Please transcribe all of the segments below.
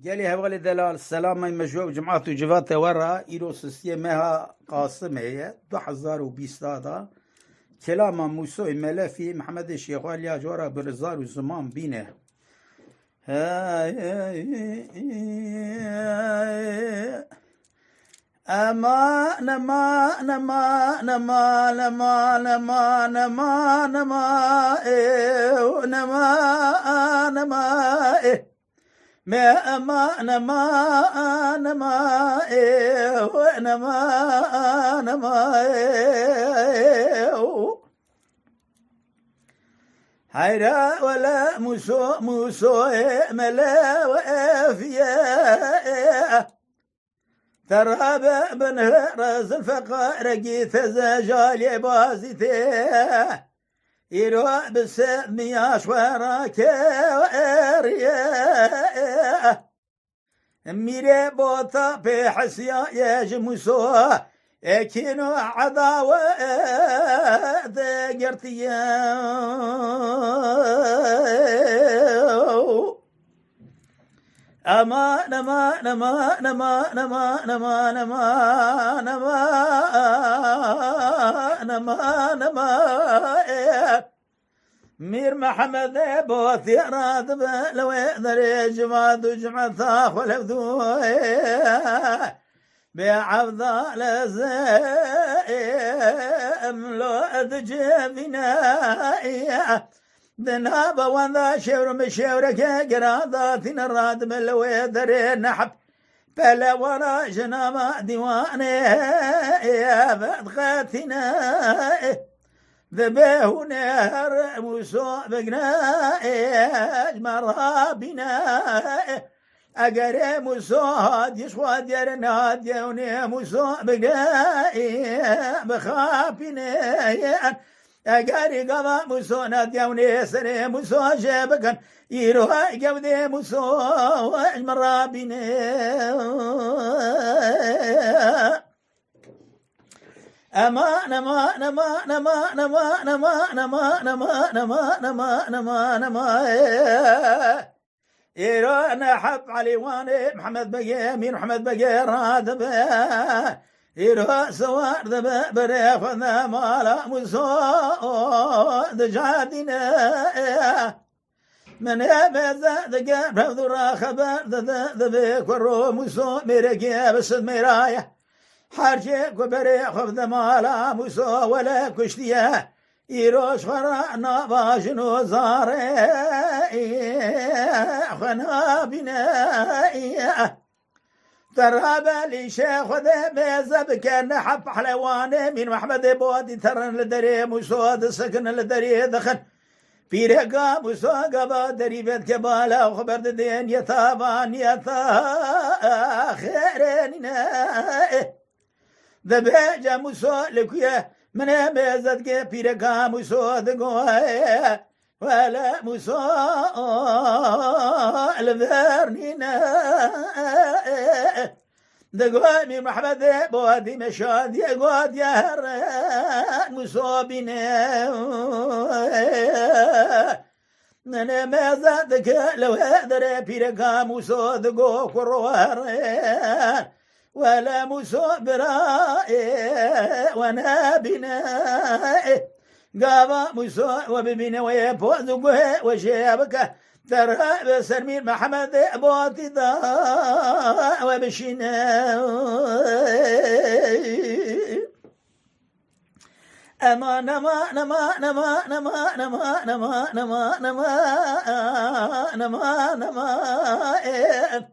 جالي هبغلي دلال السلام مجوع جماعة جفات ورا إيروس سيمها قاسم هي 2020 هذا كلام موسى ملفي محمد الشيخ واليا جورا برزار وزمان بينه أما نما نما نما نما نما نما نما نما نما ما ما نما نما نما نما هيرا ولا موسو ملا وافيا ترى بنه راس الفقر جيت زجالي بازيته يروح بالسمية شوارك وريا ميري بوتا بحسيا يجمسو اكينو عداوة دقرتيا أما نما نما نما نما نما نما نما نما نما مير محمد بوثي راد لو ذري جماد وجمع ثاخ والهبدو بعبد لزيم لو أدجبنا دنابا وانا شور مشورك قراداتنا الراد من الويدر نحب بلا ورا جناما ديواني يا بدغاتنا ذبيه نهر موسو بقنا اجمرها بنا اقري موسو هاد يشوى دير ناد يوني موسو بقنا بخافنا اقاري قضا موسو ناديوني سري موسو جابكن يروها قودي موسو اجمر بيني اما نما نما نما نما نما نما نما نما نما نما نما يروح نحب علي واني محمد بقي مين محمد بقي راد يروح سوار ذبا بريخ وذا مالا مسو دجادنا من يبزا دقا بذرا خبر ذبيك ورو مسو ميركي بسد ميرايا حرجيك وبريخ وذا مالا مسو ولا كشتيا يروش خرانا باشنو زاري خنا بنا ترى لي شيخ ذا بيزب كان حب حلواني من محمد بودي ترن لدري مسود سكن لدري دخن في رقا مسوق دري بيت كبالا وخبر الدين يثابان يثا خيرين ذا بيجا مسولك يا من بيزد في رقا مسود قوي ولا مسو الفرنينا دقوامي محمد بودي مشاد يقود يهران مسوبنا أنا ما زادك لو هدر بيرقا مسو دقو كروهران ولا مسو برائي وانا بنائي قابا مسوء وببين ويبوز وقوه وشيابك ترى بسرمين محمد بوتي دا وبشينا أما نما نما نما نما نما نما نما نما نما نما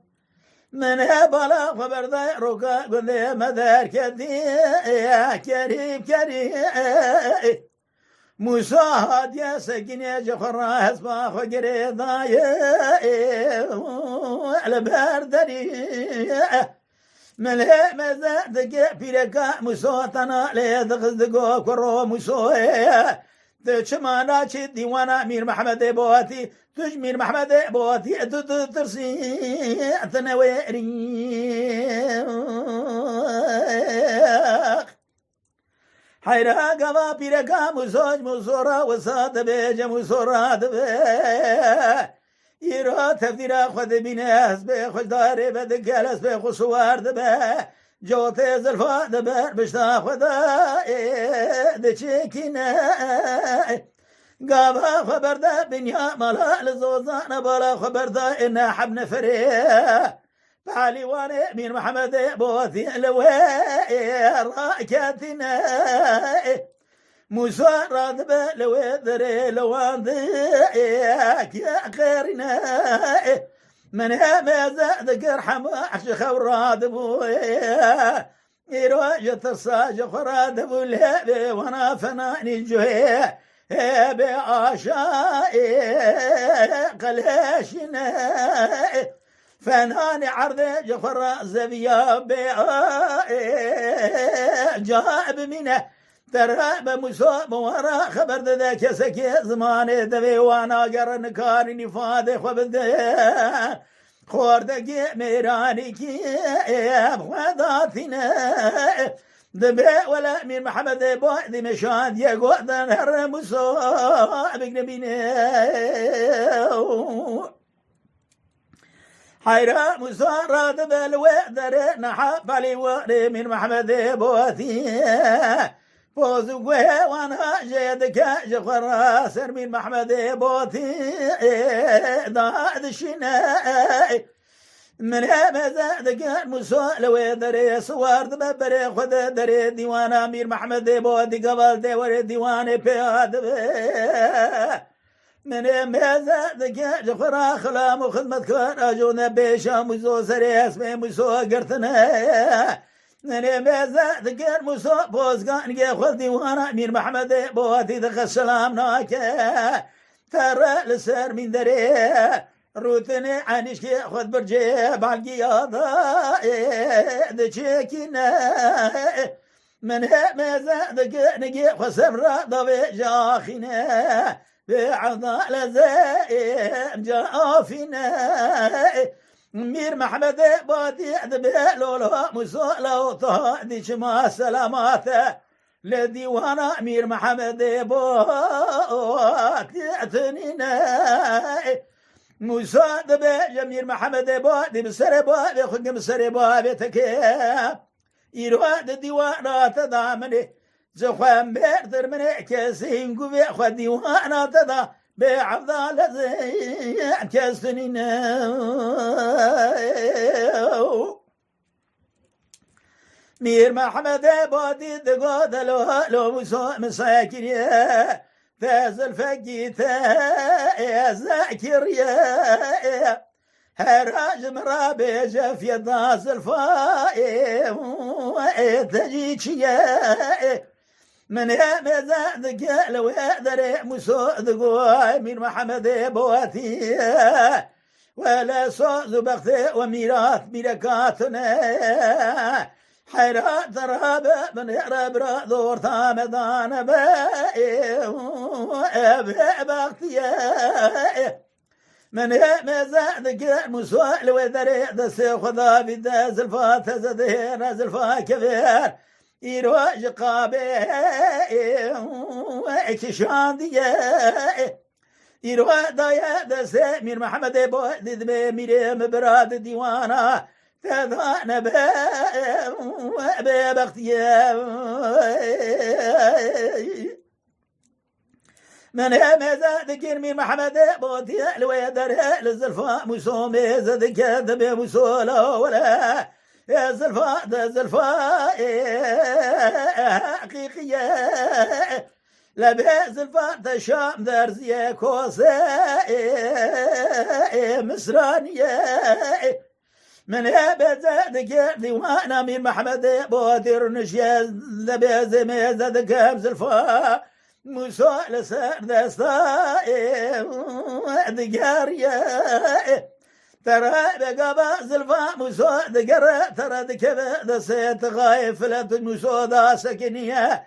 من هبلا خبر ذا ركا قل مذار كدي يا كريم كريم مساعد يا سكين يا جفر هسبا خجري ضايع على بردري ملء مزادك بيركا مسوتنا ليدغزدقو كرو مسوي تشمانا تشدي وانا مير محمد بواتي تجمير محمد بواتي ترسي تنويري حيرا قبا بيركا مسوج مسورا وساد بيج مسورا دبي يرو تفدير خذ بناس بخش داري بدقلس بخش وارد به جوت زلفا دبر بشتا خدا دچكنا قابا خبر دا بنيا مالا لزوزان بالا خبر دا إنا حب نفري بعلي واني من محمد بوثي لوي راكاتنا موسى راد لوي دري لوان ذيك يا خيرنا من همزة ذكر حماش خوراد بويا يروج تصاج خراد بولهبي وانا فناني جوي بعشاء قلاشنا فناني عرض جخر زبيا جاب منه تراب مسوب ورا خبر ذاك سكي زمان دبي وانا قرن كارني فاضي خبد خوردقي ميراني كي بخواداتنا دبي ولا من محمد بعد مشان يقعد نهر مسوب نبينا حيرا مسارة بالوادر نحب علي وري من محمد بوثي فوزقه وانا جيدك جخر سر من محمد بوثي داد الشناي من همزة دقان مسؤال ويدري سوار دبري خد دري ديوان امير محمد بوثي قبل دور ديوان بياد من همزة دقان جخر خلام وخدمتك راجونا بيشا مزو سري اسمي مسو قرتنا من همزة دقان مسو بوزقان ياخذ ديوان امير محمد بوثي دخل السلام ناكا ترى لسر من دري روتني عنيش كي خذ برجي بالقياضة دشيكنا من همزة دقان خسر ضبي جاخنا بعضال زين جافنا مير محمد بادي دبلولو مسولو طادش ما سلاماته لديوانا مير محمد بادي تنينا مساد بجمير محمد بادي بسر بادي خد بسر بادي تكيب يرواد ديوانا تدامني زخوان بيردر من كاسين قوي خدي وانا تدا بعضال زين كاسنين مير محمد بادي دقاد لو مساكن فاز الفقيت يا زاكر يا هراج مرابي جف يداز الفاي تجيك يا من همزة ذقال ويدري مسو ذقوي من محمد بواتي ولا صوز بختي وميراث بركاتنا حيرات رهاب من يرب دور ثامدان بختي من همزة ذقال مسو ويدري دسي خذا بداز الفات زدهين زلفا كبير يروج قابي اكشان ديه يروج دايا دسي مير محمد بودد بميري مبراد ديوانا تذان ببختيه من همزة ذكر مير محمد بودي الويدر للزلفاء مسومي ذكر دبي مسولا ولا يا زلفاء ده زلفاء حقيقية لبي زلفاء ده شام درزية كوسة مصرانية من هبزة ذكر ديوانا من محمد بودر نشيز لبي زميزة ذكر زلفاء مسؤال سر دستا ذكرية ترى بقبا زلفا مسو دقر ترى دكبه دسيت غايف لت مسو دا سكنية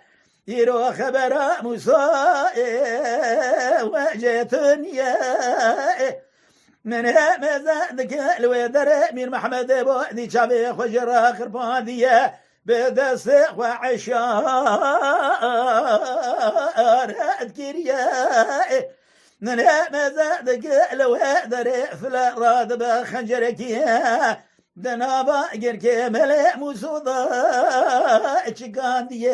يرو خبر مسو وجيتنيا من همزة ذكر الويدر من محمد بودي شابي خجر خربانية بدسق وعشار أذكريا من مزادك لو هدري فلا راد بخنجرك دنابا قرك ملي مسودا اتشقاندي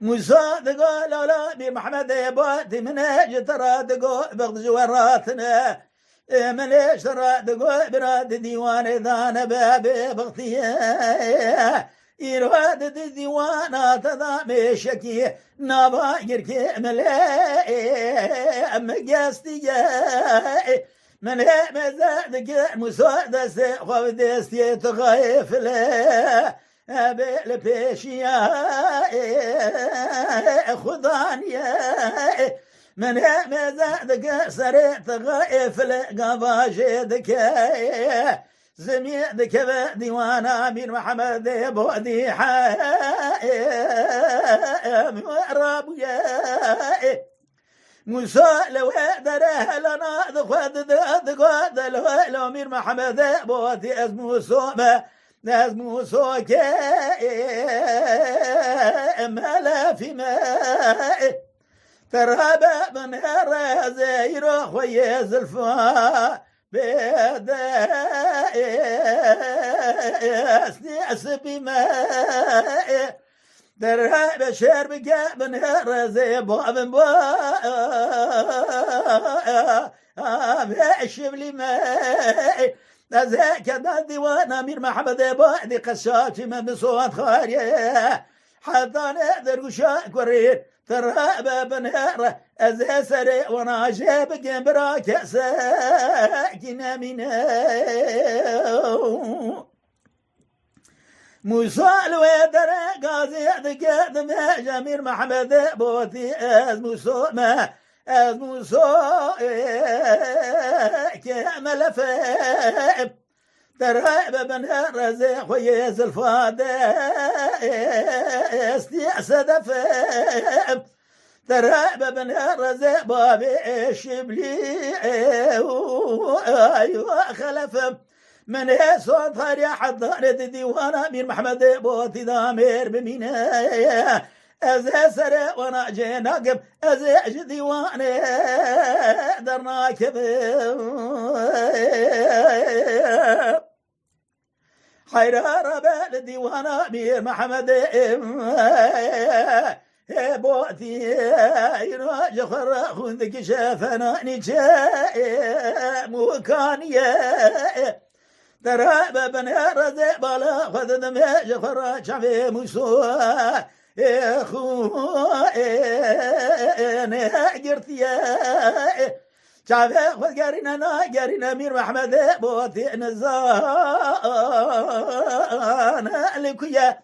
مصادقا لولا بمحمد بواتي من اجترادقو بغض جوراتنا من اشترادقو براد ديوان دان بابي بغتي إراد ديوانات ذا مشكي نابا يركي ملي مقاستي من مزادك مسودس خوف دستي تغيف له بالبيشيا خذانيا من مزادك سريت غيف لقباشدك زميدك بديوانا من محمد بودي حايم ورابيا موسى لو هدره لنا ذخد لو من محمد بودي اسمه سوما اسمه سوكي ملا في ماء ترهب من هر زيرو خوي زلفا أسبي ماء درها بشر بقى من هرزي بابن الشبلي ماء ذاك الديوان أمير محمد بعد قشاتي من بصوت خاريه حتى نقدر وشاك وريد ترهب بنهر أزهسري وانا جاب جنبرا كأساكنا منه موسى الويدر قاضي قدم جمير محمد بوتي از موسى كامل فاب ترهب بنهر زي خوي زلفاد استيأسد فاب ترهب بنهر زي بابي شبلي ايوه خلف من صوت هاري حضارة ديوانا مير محمد بوتي دامير بمينا أزه سري وانا جينا قب أزه ديواني درنا كبير حيرار بالديوانا مير محمد بوتي يراج خرخون ذك شافنا نجاء مكانيه تراب بنهر زي بالا خذ دمج خراج في مسوى نهاجرتيا شافي خذ قارينا مير محمد بوتي نزان لكيا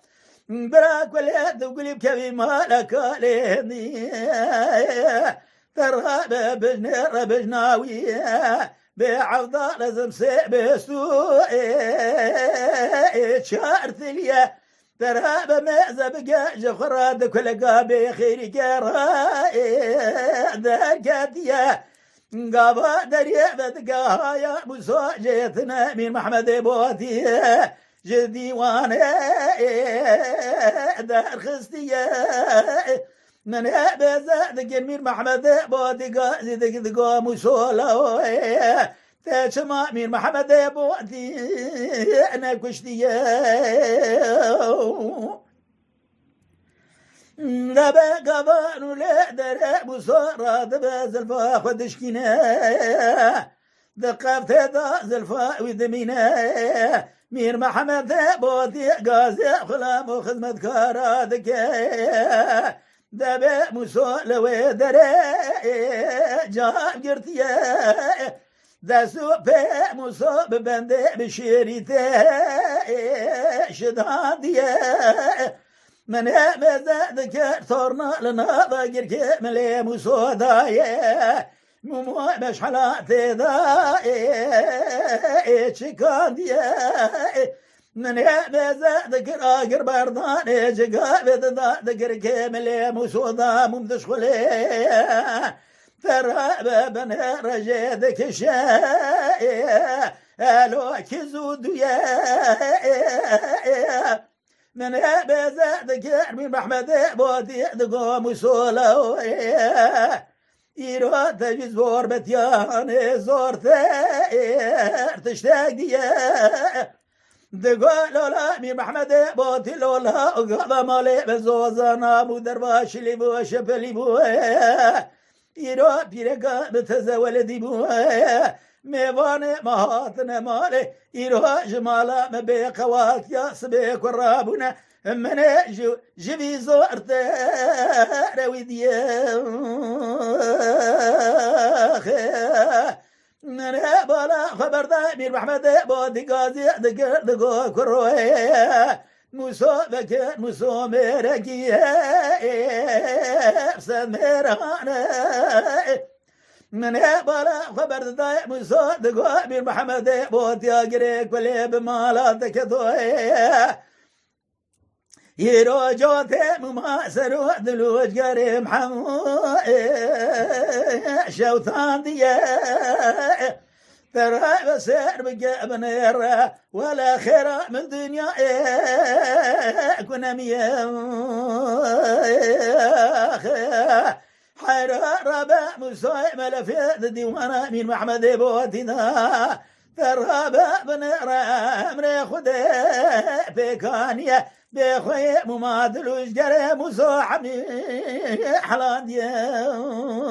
براك واليد وقلب كبي مالك لهني ترهب بجنر بجناوي بعوضة لازم سيبسو شارت ليا ترهب مازا بقى جخراد كل قابي خيري كرا دركاتيا قابا دريا بدقاها يا مسوجتنا من محمد بوتي جدي وانا دار خستيا من هبزا دقن مير محمد بودي قازي دقا مسولا تشما مير محمد بودي انا كشتيا دبا قبانو لا درا مسورا دبا زلفا خدشكينا دقفت دا زلفا ودمينا مير محمد بودي قازي خلام وخدمت كارادك دبا مسول ودري جاب قرتيا دا سوبي مسوب بندي بشيريتي شداديا من همزة ذكر ثورنا لنا باقر كملي مسودايا مو مش حالاتي ذا شكانديا من همزة ذكر آقر بردان جقابد ذا ذكر كملي مسودا ممدشخلي ترهب بن رجيدك شاي الو كزود يا من بزاد كر من محمد بودي دقوم وصولو يرو تجز زور بتيان زور تشتاق ديه دقول لولا من محمد بودي لولا قضى مالي بزوزنا مدرباش اللي بو شفلي بو يرو بيرقا بتزول دي بو ميوان مهاتنا مالي يرو جمالا مبيق واتيا سبيك ورابنا من جبي زورت روي دياخ من بالا خبر دا مير محمد بودي قاضي دقو كروي موسو بكر موسو ميركي سميرانا من بالا خبر دا موسو دقو مير محمد بودي قريك ولي بمالاتك دوي يرو جوتي مماسر دلوج قريم حمو شوطان ديه ترى بسير بقى بنيرة ولا خير من دنيا كنا مياه حير ربا مسوي ملفيد ديوانا من محمد بوتنا ترى بنيرة امري خدي بكانية بخوي مماثلوش قري مسوحني حلان ديال